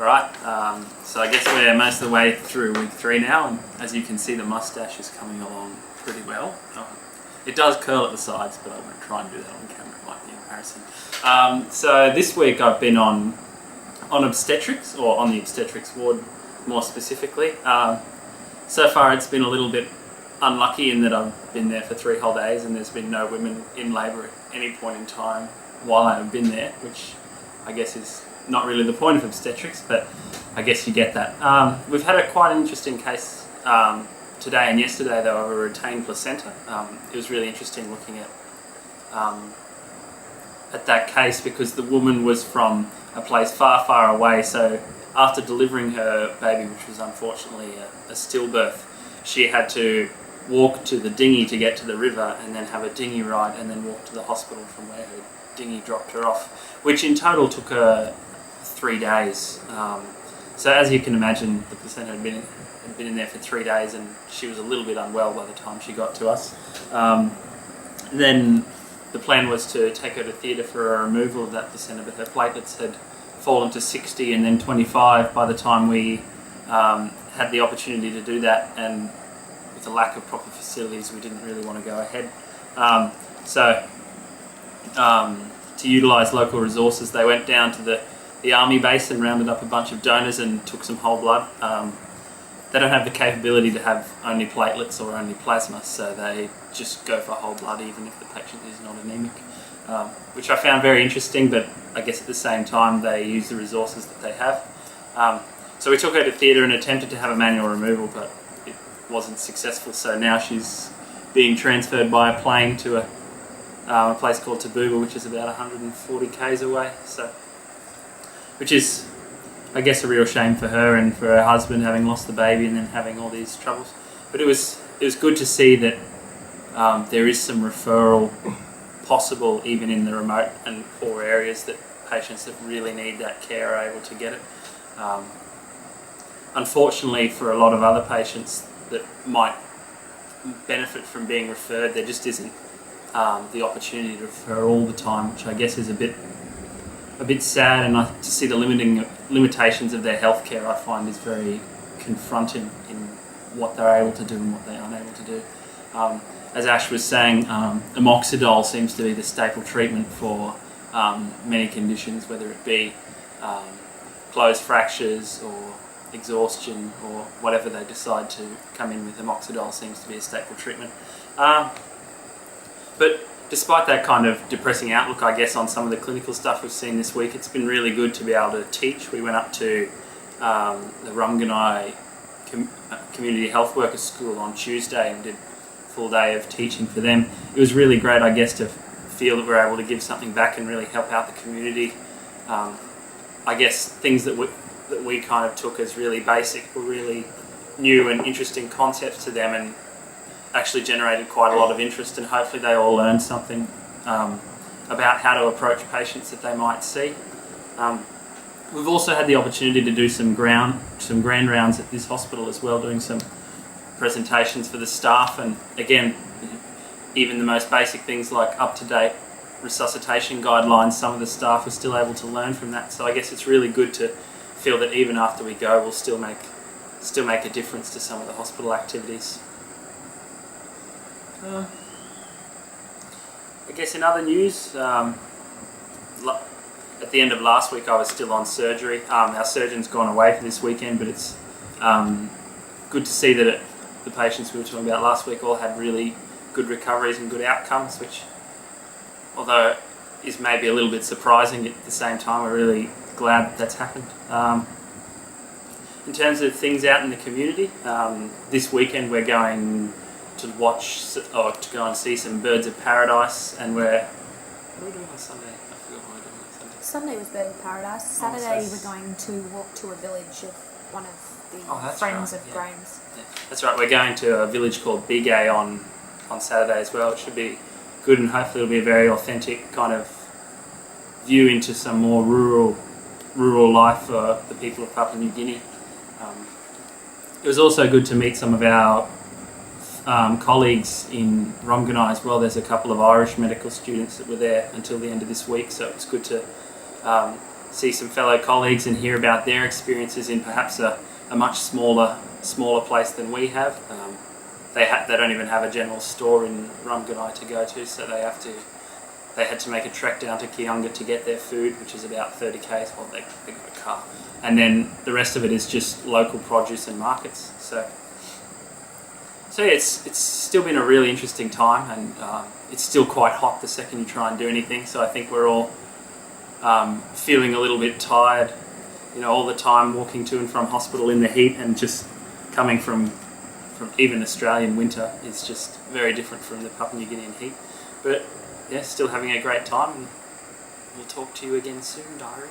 Alright, so I guess we're most of the way through week 3 now, and as you can see the mustache is coming along pretty well. It does curl at the sides, but I won't try and do that on camera, it might be embarrassing. So this week I've been on obstetrics, or on the obstetrics ward more specifically. So far it's been a little bit unlucky in that I've been there for 3 whole days and there's been no women in labour at any point in time while I've been there, which I guess is not really the point of obstetrics, but I guess you get that. We've had quite an interesting case today and yesterday though of a retained placenta. It was really interesting looking at that case because the woman was from a place far, far away. So after delivering her baby, which was unfortunately a stillbirth, she had to walk to the dinghy to get to the river and then have a dinghy ride and then walk to the hospital from where her dinghy dropped her off, which in total took her 3 days. So as you can imagine, the placenta had been in there for 3 days and she was a little bit unwell by the time she got to us. Then the plan was to take her to theatre for a removal of that placenta, but her platelets had fallen to 60 and then 25 by the time we had the opportunity to do that, and with the lack of proper facilities we didn't really want to go ahead. To utilise local resources, they went down to the army base and rounded up a bunch of donors and took some whole blood. They don't have the capability to have only platelets or only plasma, so they just go for whole blood even if the patient is not anemic, which I found very interesting, but I guess at the same time they use the resources that they have. So we took her to theatre and attempted to have a manual removal, but it wasn't successful, so now she's being transferred by a plane to a place called Tabuba, which is about 140 k's away, so which is, I guess, a real shame for her and for her husband, having lost the baby and then having all these troubles. But it was good to see that there is some referral possible even in the remote and poor areas, that patients that really need that care are able to get it. Unfortunately for a lot of other patients that might benefit from being referred, there just isn't the opportunity to refer all the time, which I guess is a bit sad, and to see the limitations of their healthcare I find is very confronting in what they're able to do and what they aren't able to do. As Ash was saying, amoxidol seems to be the staple treatment for many conditions, whether it be closed fractures or exhaustion or whatever they decide to come in with. Amoxidol seems to be a staple treatment. But despite that kind of depressing outlook, I guess, on some of the clinical stuff we've seen this week, it's been really good to be able to teach. We went up to the Rumganai Community Health Workers School on Tuesday and did a full day of teaching for them. It was really great, I guess, to feel that we're able to give something back and really help out the community. I guess things that we kind of took as really basic were really new and interesting concepts to them, and actually generated quite a lot of interest, and hopefully they all learned something about how to approach patients that they might see. We've also had the opportunity to do some grand rounds at this hospital as well, doing some presentations for the staff, and again, even the most basic things like up-to-date resuscitation guidelines, some of the staff are still able to learn from that. So I guess it's really good to feel that even after we go, we'll still make a difference to some of the hospital activities. I guess in other news, at the end of last week I was still on surgery. Our surgeon's gone away for this weekend, but it's good to see that the patients we were talking about last week all had really good recoveries and good outcomes, which, although is maybe a little bit surprising, at the same time we're really glad that that's happened. In terms of things out in the community, this weekend we're going to watch, or to go and see some birds of paradise, and what are we doing on Sunday? I forgot what we're doing on Sunday. Sunday was bird of paradise. Saturday we're going to walk to a village of one of the friends of Graham's. Yeah. That's right, we're going to a village called Big A on Saturday as well. It should be good, and hopefully it'll be a very authentic kind of view into some more rural life for the people of Papua New Guinea. It was also good to meet some of our colleagues in Rumganai as well. There's a couple of Irish medical students that were there until the end of this week, so it's good to see some fellow colleagues and hear about their experiences in perhaps a much smaller place than we have. They don't even have a general store in Rumganai to go to, so they had to make a trek down to Kiunga to get their food, which is about 30 k's. Well, they got a car, and then the rest of it is just local produce and markets. So yeah, it's still been a really interesting time, and it's still quite hot the second you try and do anything. So I think we're all feeling a little bit tired, all the time walking to and from hospital in the heat, and just coming from even Australian winter is just very different from the Papua New Guinean heat. But yeah, still having a great time, and we'll talk to you again soon, Diary.